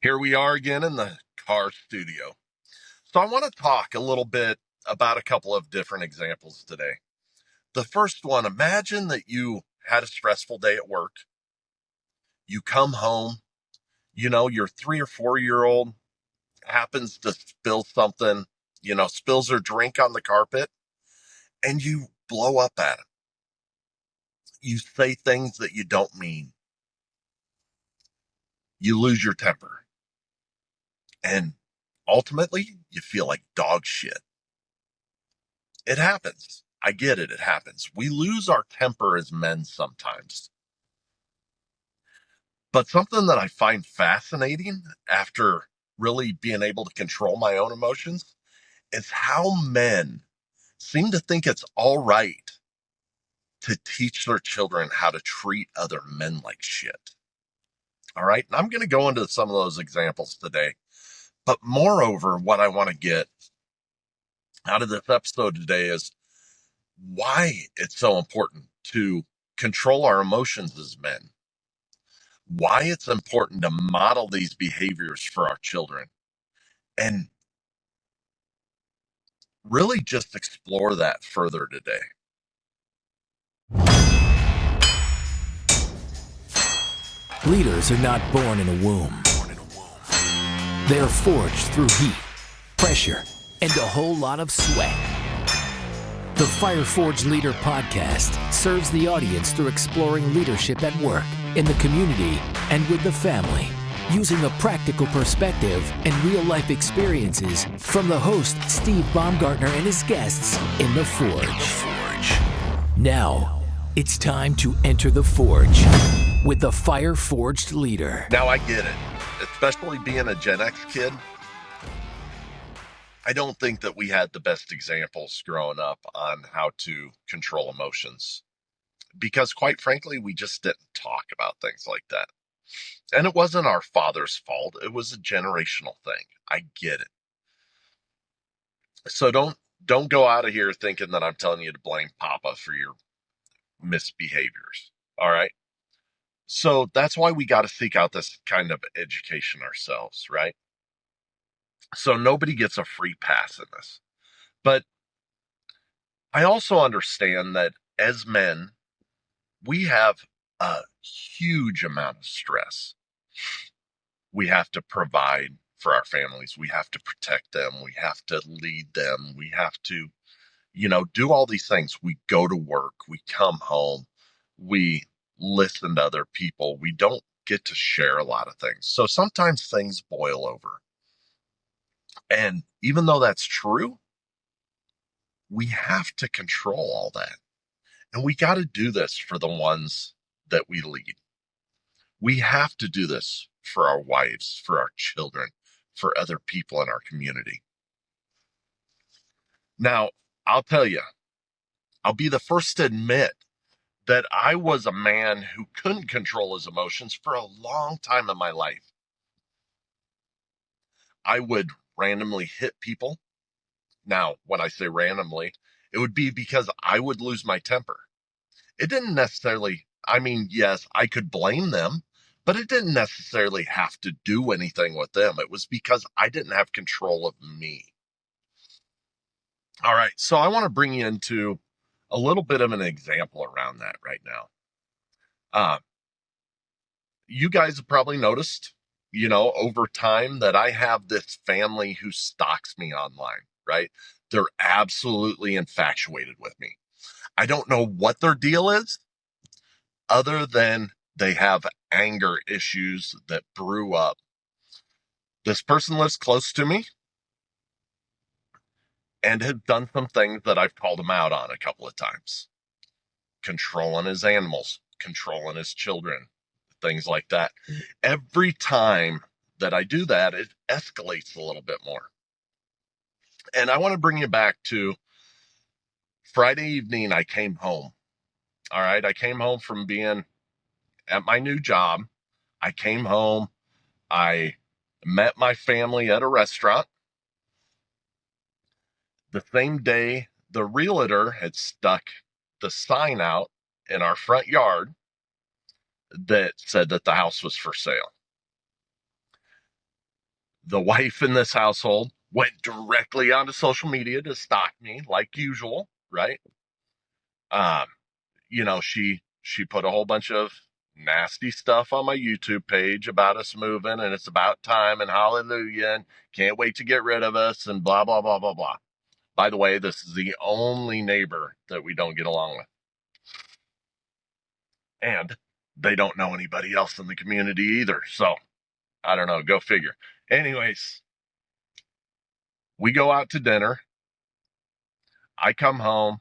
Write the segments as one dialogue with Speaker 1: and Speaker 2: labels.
Speaker 1: Here we are again in the car studio. So I want to talk a little bit about a couple of different examples today. The first one, imagine that you had a stressful day at work. You come home, your 3 or 4 year old happens to spill something, spills her drink on the carpet, and you blow up at him. You say things that you don't mean. You lose your temper. And ultimately, you feel like dog shit. It happens. I get it. It happens. We lose our temper as men sometimes. But something that I find fascinating after really being able to control my own emotions is how men seem to think it's all right to teach their children how to treat other men like shit. All right. And I'm going to go into some of those examples today. But moreover, what I want to get out of this episode today is why it's so important to control our emotions as men, why it's important to model these behaviors for our children, and really just explore that further today.
Speaker 2: Leaders are not born in a womb. They are forged through heat, pressure, and a whole lot of sweat. The Fire Forged Leader podcast serves the audience through exploring leadership at work, in the community, and with the family, using a practical perspective and real-life experiences from the host, Steve Baumgartner, and his guests in The Forge. Now, it's time to enter the Forge with the Fire Forged Leader.
Speaker 1: Now, I get it, especially being a Gen X kid. I don't think that we had the best examples growing up on how to control emotions because, quite frankly, we just didn't talk about things like that. And it wasn't our father's fault. It was a generational thing. I get it. So don't go out of here thinking that I'm telling you to blame Papa for your misbehaviors. All right. So that's why we got to seek out this kind of education ourselves, right? So nobody gets a free pass in this. But I also understand that as men, we have a huge amount of stress. We have to provide for our families. We have to protect them. We have to lead them. We have to, do all these things. We go to work. We come home. We listen to other people. We don't get to share a lot of things. So sometimes things boil over. And even though that's true, we have to control all that. And we got to do this for the ones that we lead. We have to do this for our wives, for our children, for other people in our community. Now, I'll tell you, I'll be the first to admit that I was a man who couldn't control his emotions for a long time in my life. I would randomly hit people. Now, when I say randomly, it would be because I would lose my temper. It didn't necessarily, yes, I could blame them, but it didn't necessarily have to do anything with them. It was because I didn't have control of me. All right, so I want to bring you into a little bit of an example around that right now. You guys have probably noticed, over time that I have this family who stalks me online, right? They're absolutely infatuated with me. I don't know what their deal is, other than they have anger issues that brew up. This person lives close to me and had done some things that I've called him out on a couple of times. Controlling his animals, controlling his children, things like that. Every time that I do that, it escalates a little bit more. And I want to bring you back to Friday evening. I came home. All right. I came home from being at my new job. I came home. I met my family at a restaurant. The same day, the realtor had stuck the sign out in our front yard that said that the house was for sale. The wife in this household went directly onto social media to stalk me like usual, right? Um, she put a whole bunch of nasty stuff on my YouTube page about us moving and it's about time and hallelujah and can't wait to get rid of us and blah blah blah blah blah. By the way, this is the only neighbor that we don't get along with. And they don't know anybody else in the community either. So I don't know, go figure. Anyways, we go out to dinner. I come home.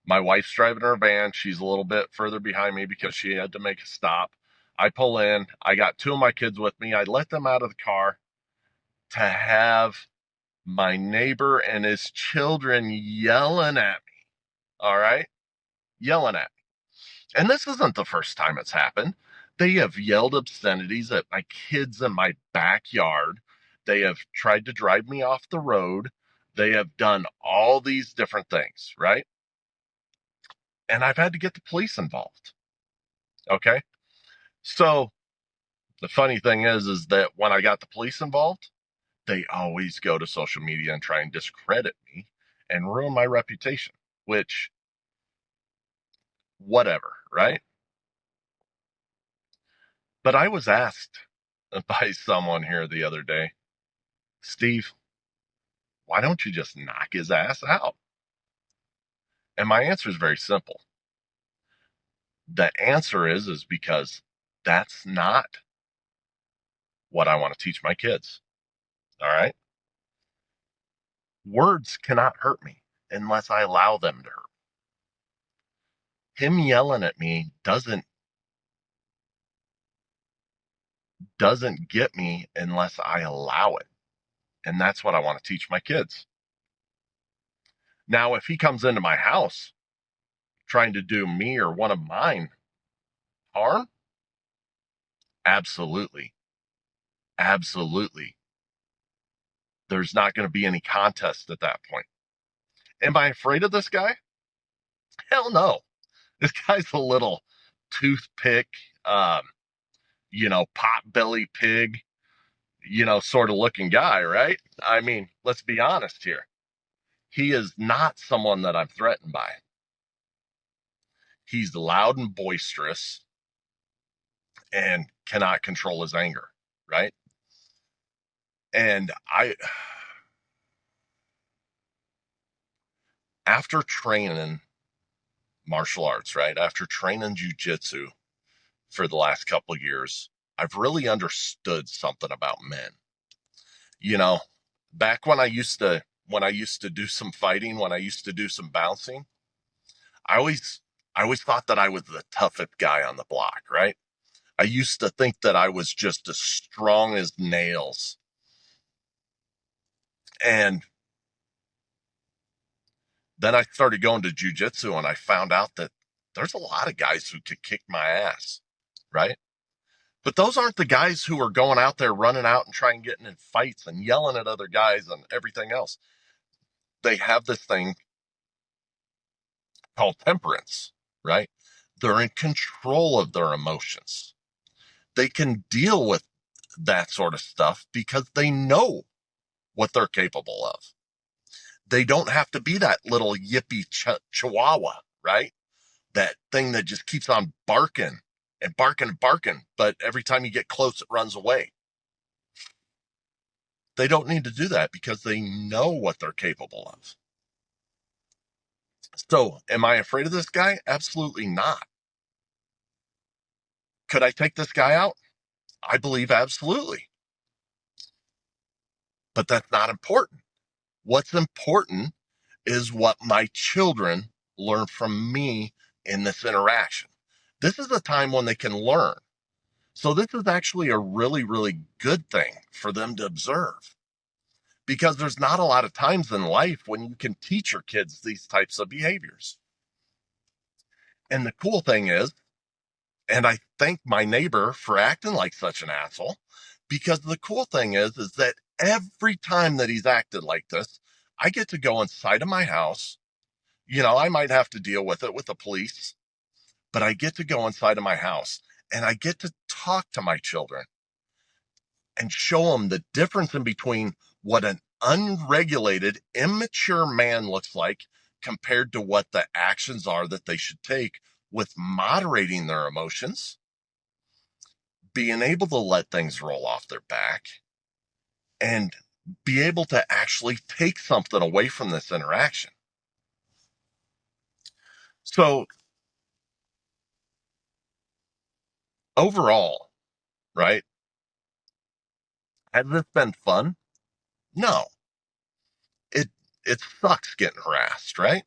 Speaker 1: My wife's driving her van. She's a little bit further behind me because she had to make a stop. I pull in. I got two of my kids with me. I let them out of the car to have my neighbor and his children yelling at me. All right? Yelling at me. And this isn't the first time it's happened. They have yelled obscenities at my kids in my backyard. They have tried to drive me off the road. They have done all these different things, right? And I've had to get the police involved. Okay. So the funny thing is that when I got the police involved, they always go to social media and try and discredit me and ruin my reputation, which, whatever, right? But I was asked by someone here the other day, Steve, why don't you just knock his ass out? And my answer is very simple. The answer is because that's not what I want to teach my kids. All right. Words cannot hurt me unless I allow them to hurt. Him yelling at me doesn't get me unless I allow it. And that's what I want to teach my kids. Now, if he comes into my house trying to do me or one of mine harm, absolutely. Absolutely. There's not going to be any contest at that point. Am I afraid of this guy? Hell no. This guy's a little toothpick, um, pot belly pig, sort of looking guy, right? I mean, let's be honest here. He is not someone that I'm threatened by. He's loud and boisterous and cannot control his anger, right? And after training martial arts, right? After training jujitsu for the last couple of years, I've really understood something about men. You know, back when I used to do some fighting, when I used to do some bouncing, I always I always thought that I was the toughest guy on the block, right? I used to think that I was just as strong as nails. And then I started going to jujitsu and I found out that there's a lot of guys who could kick my ass, right? But those aren't the guys who are going out there running out and trying getting in fights and yelling at other guys and everything else. They have this thing called temperance, right? They're in control of their emotions. They can deal with that sort of stuff because they know what they're capable of. They don't have to be that little yippy chihuahua, right? That thing that just keeps on barking and barking and barking, but every time you get close, it runs away. They don't need to do that because they know what they're capable of. So, am I afraid of this guy? Absolutely not. Could I take this guy out? I believe absolutely. But that's not important. What's important is what my children learn from me in this interaction. This is a time when they can learn. So, this is actually a really, really good thing for them to observe because there's not a lot of times in life when you can teach your kids these types of behaviors. And the cool thing is, and I thank my neighbor for acting like such an asshole, because the cool thing is that every time that he's acted like this, I get to go inside of my house. I might have to deal with it with the police, but I get to go inside of my house and I get to talk to my children and show them the difference in between what an unregulated, immature man looks like compared to what the actions are that they should take with moderating their emotions, being able to let things roll off their back, and be able to actually take something away from this interaction. So, overall, right, has this been fun? No. It it sucks getting harassed, right?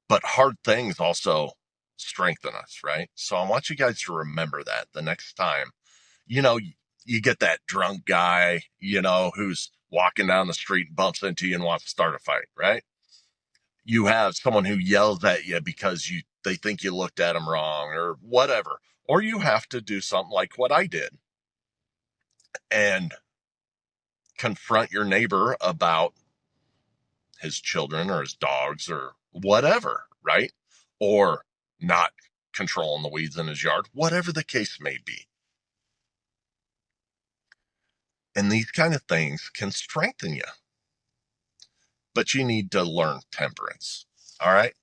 Speaker 1: But hard things also strengthen us, right? So I want you guys to remember that the next time, you get that drunk guy, who's walking down the street and bumps into you and wants to start a fight, right? You have someone who yells at you because they think you looked at them wrong or whatever. Or you have to do something like what I did and confront your neighbor about his children or his dogs or whatever, right? Or not controlling the weeds in his yard, whatever the case may be. And these kind of things can strengthen you, but you need to learn temperance. All right.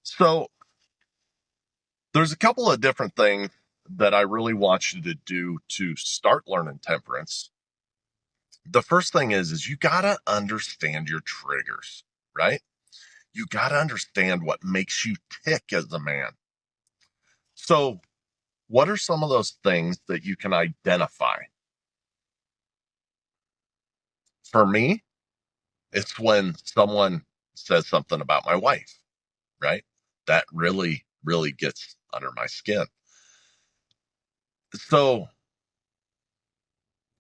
Speaker 1: So there's a couple of different things that I really want you to do to start learning temperance. The first thing is you got to understand your triggers, right? You got to understand what makes you tick as a man. So what are some of those things that you can identify? For me, it's when someone says something about my wife, right? That really, really gets under my skin. So,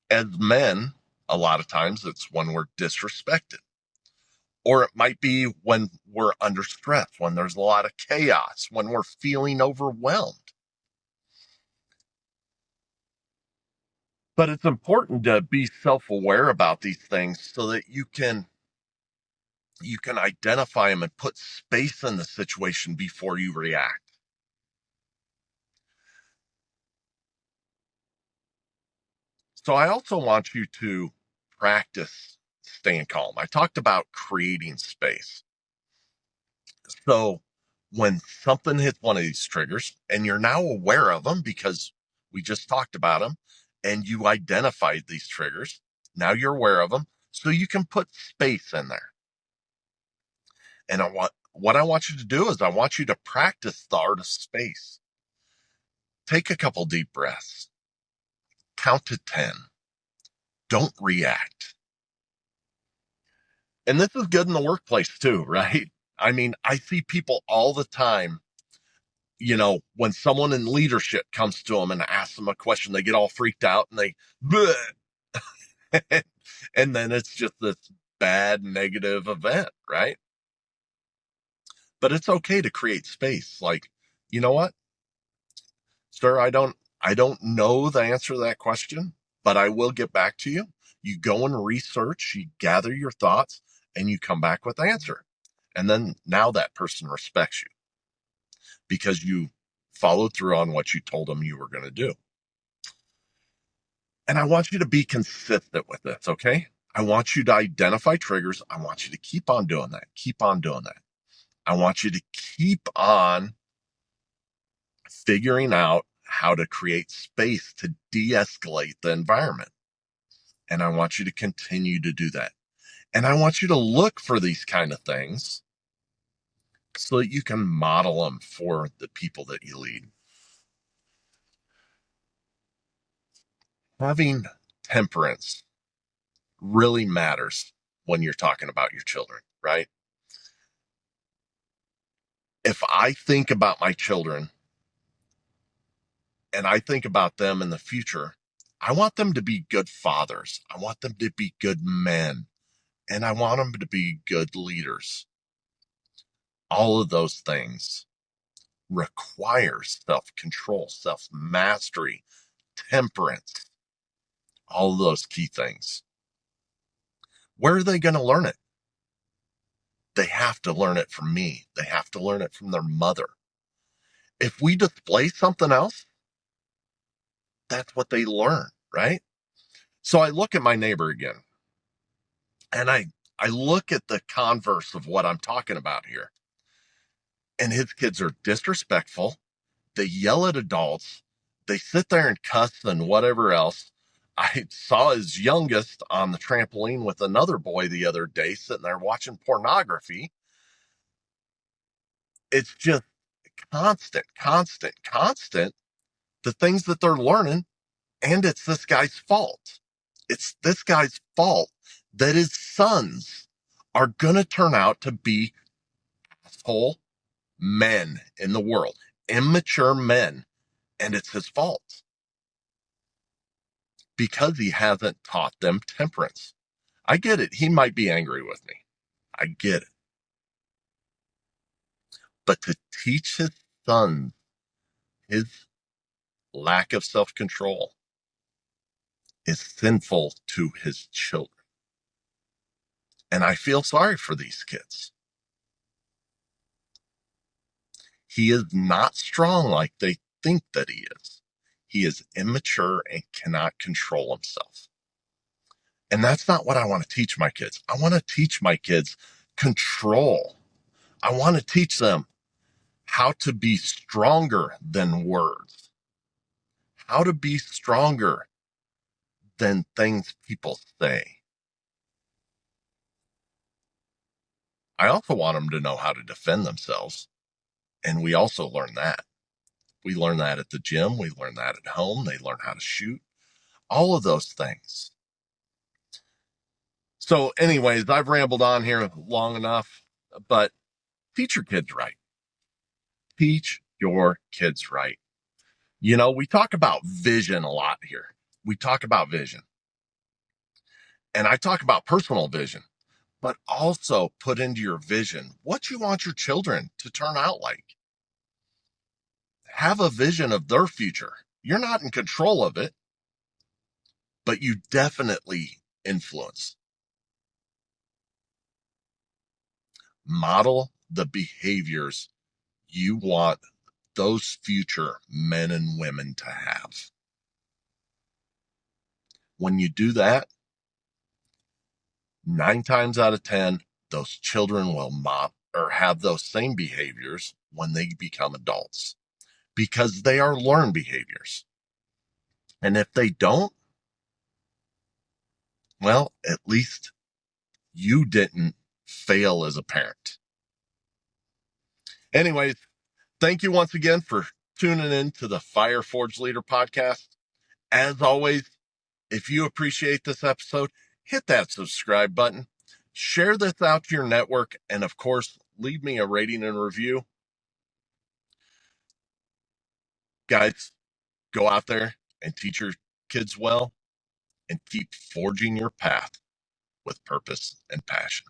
Speaker 1: as men, a lot of times it's when we're disrespected, or it might be when we're under stress, when there's a lot of chaos, when we're feeling overwhelmed. But it's important to be self-aware about these things so that you can identify them and put space in the situation before you react. So I also want you to practice staying calm. I talked about creating space. So when something hits one of these triggers and you're now aware of them because we just talked about them and you identified these triggers, now you're aware of them. So you can put space in there. And what I want you to do is I want you to practice the art of space. Take a couple deep breaths. Count to 10. Don't react. And this is good in the workplace too, right? I mean, I see people all the time, when someone in leadership comes to them and asks them a question, they get all freaked out and they, and then it's just this bad negative event, right? But it's okay to create space. Like, you know what, sir, I don't know the answer to that question, but I will get back to you. You go and research, you gather your thoughts, and you come back with the answer. And then now that person respects you because you followed through on what you told them you were going to do. And I want you to be consistent with this, okay? I want you to identify triggers. I want you to keep on doing that. Keep on doing that. I want you to keep on figuring out how to create space to de escalate the environment. And I want you to continue to do that. And I want you to look for these kind of things so that you can model them for the people that you lead. Having temperance really matters when you're talking about your children, right? If I think about my children and I think about them in the future, I want them to be good fathers. I want them to be good men. And I want them to be good leaders. All of those things require self control, self mastery, temperance, all of those key things. Where are they going to learn it? They have to learn it from me. They have to learn it from their mother. If we display something else, that's what they learn, right? So I look at my neighbor again, and I look at the converse of what I'm talking about here. And his kids are disrespectful. They yell at adults. They sit there and cuss and whatever else. I saw his youngest on the trampoline with another boy the other day sitting there watching pornography. It's just constant, constant, constant, the things that they're learning. And it's this guy's fault. It's this guy's fault that his sons are going to turn out to be asshole men in the world, immature men. And it's his fault because he hasn't taught them temperance. I get it. He might be angry with me. I get it. But to teach his son his lack of self-control is sinful to his children. And I feel sorry for these kids. He is not strong like they think that he is. He is immature and cannot control himself. And that's not what I want to teach my kids. I want to teach my kids control. I want to teach them how to be stronger than words, how to be stronger than things people say. I also want them to know how to defend themselves. And we also learn that. We learn that at the gym. We learn that at home. They learn how to shoot. All of those things. So anyways, I've rambled on here long enough, but teach your kids right. Teach your kids right. You know, we talk about vision a lot here. We talk about vision. And I talk about personal vision, but also put into your vision what you want your children to turn out like. Have a vision of their future. You're not in control of it, but you definitely influence. Model the behaviors you want those future men and women to have. When you do that, 9 times out of 10, those children will have those same behaviors when they become adults because they are learned behaviors. And if they don't, well, at least you didn't fail as a parent. Anyways, thank you once again for tuning in to the Fire Forge Leader podcast. As always, if you appreciate this episode, hit that subscribe button, share this out to your network, and of course, leave me a rating and review. Guys, go out there and teach your kids well and keep forging your path with purpose and passion.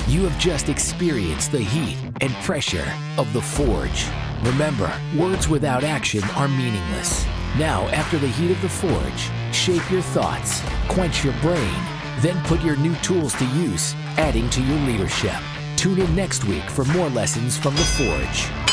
Speaker 2: You have just experienced the heat and pressure of the forge. Remember, words without action are meaningless. Now, after the heat of the forge, shape your thoughts, quench your brain, then put your new tools to use, adding to your leadership. Tune in next week for more lessons from the forge.